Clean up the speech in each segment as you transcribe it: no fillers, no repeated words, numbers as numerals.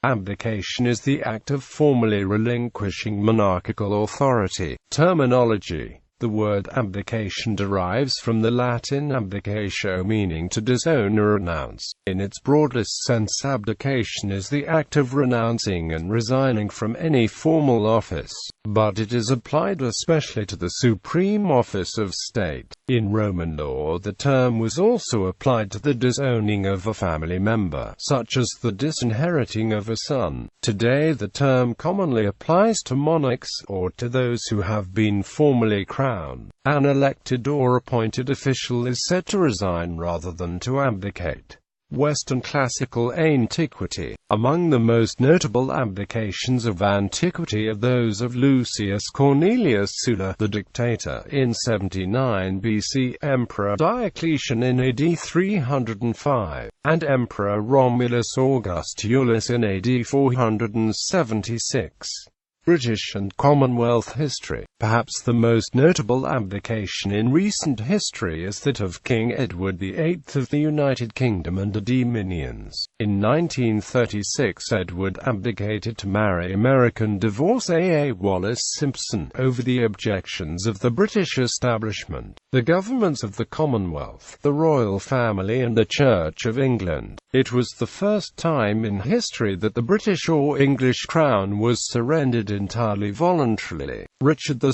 Abdication is the act of formally relinquishing monarchical authority. Terminology. The word abdication derives from the Latin abdicatio, meaning to disown or renounce. In its broadest sense, abdication is the act of renouncing and resigning from any formal office, but it is applied especially to the supreme office of state. In Roman law, the term was also applied to the disowning of a family member, such as the disinheriting of a son. Today, the term commonly applies to monarchs, or to those who have been formally crowned. An elected or appointed official is said to resign rather than to abdicate. Western classical antiquity. Among the most notable abdications of antiquity are those of Lucius Cornelius Sulla, the dictator, in 79 BC, Emperor Diocletian in AD 305, and Emperor Romulus Augustulus in AD 476. British and Commonwealth history. Perhaps the most notable abdication in recent history is that of King Edward VIII of the United Kingdom and the Dominions. In 1936, Edward abdicated to marry American divorcee Wallis Simpson, over the objections of the British establishment, the governments of the Commonwealth, the royal family and the Church of England. It was the first time in history that the British or English crown was surrendered entirely voluntarily. Richard II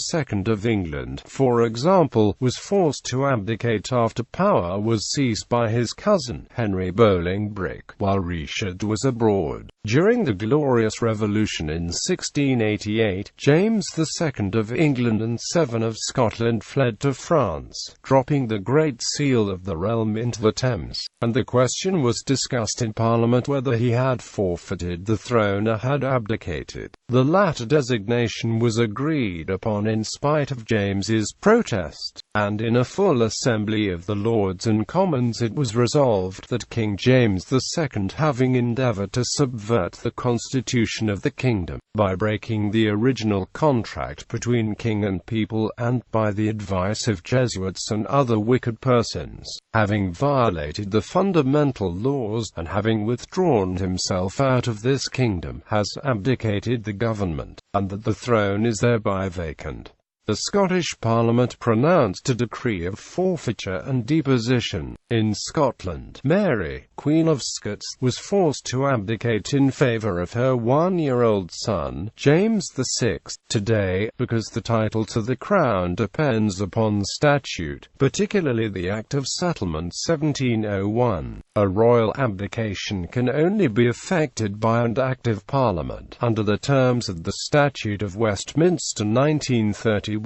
of England, for example, was forced to abdicate after power was seized by his cousin, Henry Bolingbroke, while Richard was abroad. During the Glorious Revolution in 1688, James II of England and 7 of Scotland fled to France, dropping the Great Seal of the realm into the Thames, and the question was discussed in Parliament whether he had forfeited the throne or had abdicated. The latter designation was agreed upon in spite of James's protest, and in a full assembly of the Lords and Commons it was resolved that King James II, having endeavoured to subvert the constitution of the kingdom, by breaking the original contract between king and people, and by the advice of Jesuits and other wicked persons, having violated the fundamental laws, and having withdrawn himself out of this kingdom, has abdicated the government, and that the throne is thereby vacant. The Scottish Parliament pronounced a decree of forfeiture and deposition. In Scotland, Mary, Queen of Scots, was forced to abdicate in favour of her one-year-old son, James VI. Today, because the title to the crown depends upon statute, particularly the Act of Settlement 1701, a royal abdication can only be effected by an Act of Parliament, under the terms of the Statute of Westminster 1931.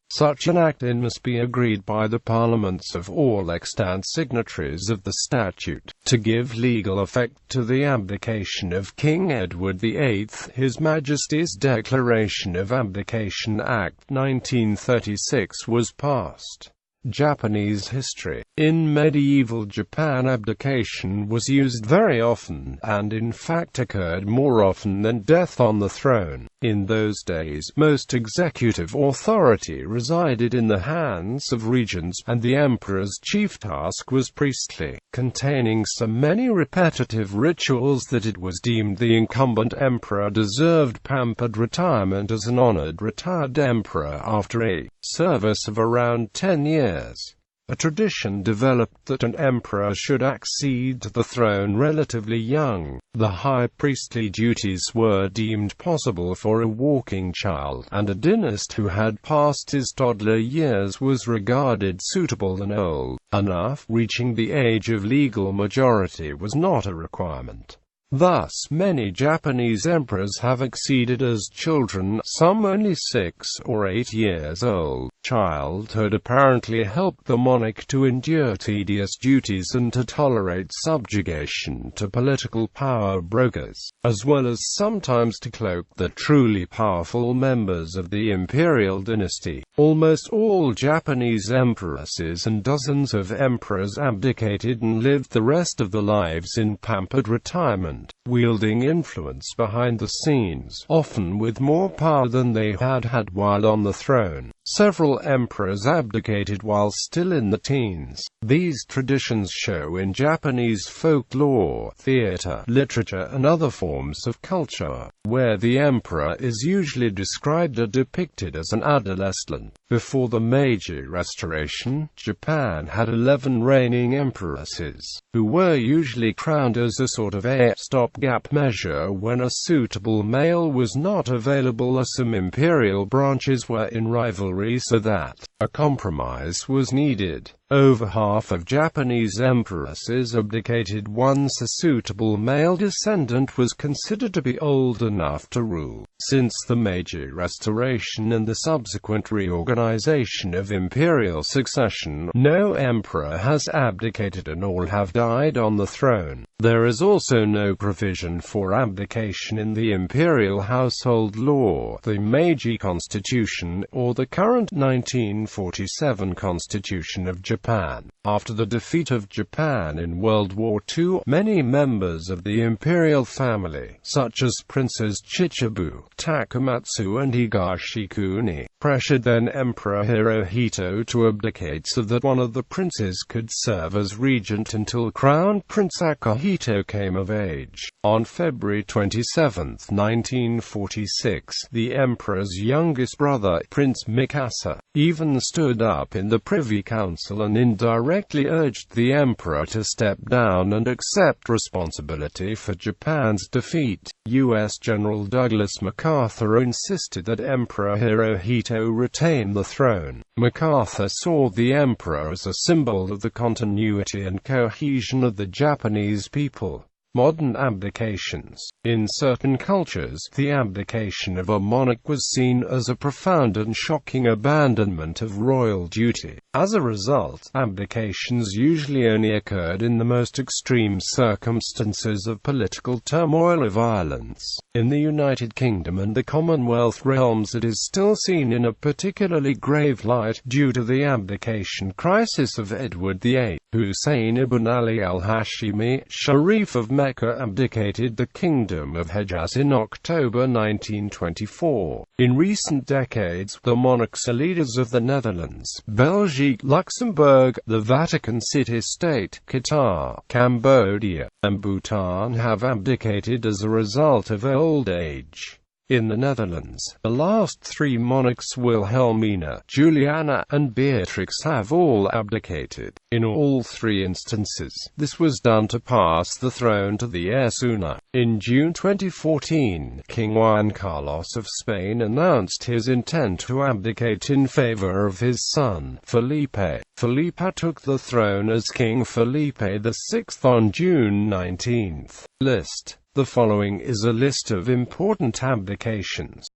Such an act must be agreed by the parliaments of all extant signatories of the statute. To give legal effect to the abdication of King Edward VIII, His Majesty's Declaration of Abdication Act 1936 was passed. Japanese history. In medieval Japan, abdication was used very often, and in fact occurred more often than death on the throne. In those days, most executive authority resided in the hands of regents, and the emperor's chief task was priestly, containing so many repetitive rituals that it was deemed the incumbent emperor deserved pampered retirement as an honored retired emperor after a service of around 10 years. A tradition developed that an emperor should accede to the throne relatively young. The high priestly duties were deemed possible for a walking child, and a dynast who had passed his toddler years was regarded suitable and old enough. Reaching the age of legal majority was not a requirement. Thus, many Japanese emperors have acceded as children, some only 6 or 8 years old. Childhood apparently helped the monarch to endure tedious duties and to tolerate subjugation to political power brokers, as well as sometimes to cloak the truly powerful members of the imperial dynasty. Almost all Japanese empresses and dozens of emperors abdicated and lived the rest of their lives in pampered retirement, wielding influence behind the scenes, often with more power than they had had while on the throne. Several emperors abdicated while still in the teens. These traditions show in Japanese folklore, theater, literature and other forms of culture, where the emperor is usually described or depicted as an adolescent. Before the Meiji Restoration, Japan had 11 reigning empresses, who were usually crowned as a sort of a stopgap measure when a suitable male was not available, as some imperial branches were in rivalry, so that a compromise was needed. Over half of Japanese empresses abdicated once a suitable male descendant was considered to be old enough to rule. Since the Meiji Restoration and the subsequent reorganization of imperial succession, no emperor has abdicated and all have died on the throne. There is also no provision for abdication in the imperial household law, the Meiji Constitution, or the current 1947 Constitution of Japan. After the defeat of Japan in World War II, many members of the imperial family, such as Princes Chichibu, Takamatsu and Higashikuni, pressured then Emperor Hirohito to abdicate so that one of the princes could serve as regent until Crown Prince Akihito came of age. On February 27, 1946, the emperor's youngest brother, Prince Mikasa, even stood up in the Privy Council and indirectly urged the emperor to step down and accept responsibility for Japan's defeat. U.S. General Douglas MacArthur insisted that Emperor Hirohito retain the throne. MacArthur saw the emperor as a symbol of the continuity and cohesion of the Japanese people. Modern abdications. In certain cultures, the abdication of a monarch was seen as a profound and shocking abandonment of royal duty. As a result, abdications usually only occurred in the most extreme circumstances of political turmoil or violence. In the United Kingdom and the Commonwealth realms, it is still seen in a particularly grave light, due to the abdication crisis of Edward VIII. Hussein ibn Ali al-Hashimi, Sharif of Mecca, abdicated the Kingdom of Hejaz in October 1924. In recent decades, the monarchs and leaders of the Netherlands, Belgium, Luxembourg, the Vatican City-State, Qatar, Cambodia, and Bhutan have abdicated as a result of old age. In the Netherlands, the last three monarchs, Wilhelmina, Juliana, and Beatrix, have all abdicated. In all three instances, this was done to pass the throne to the heir sooner. In June 2014, King Juan Carlos of Spain announced his intent to abdicate in favor of his son, Felipe. Felipe took the throne as King Felipe VI on June 19. List. The following is a list of important abdications.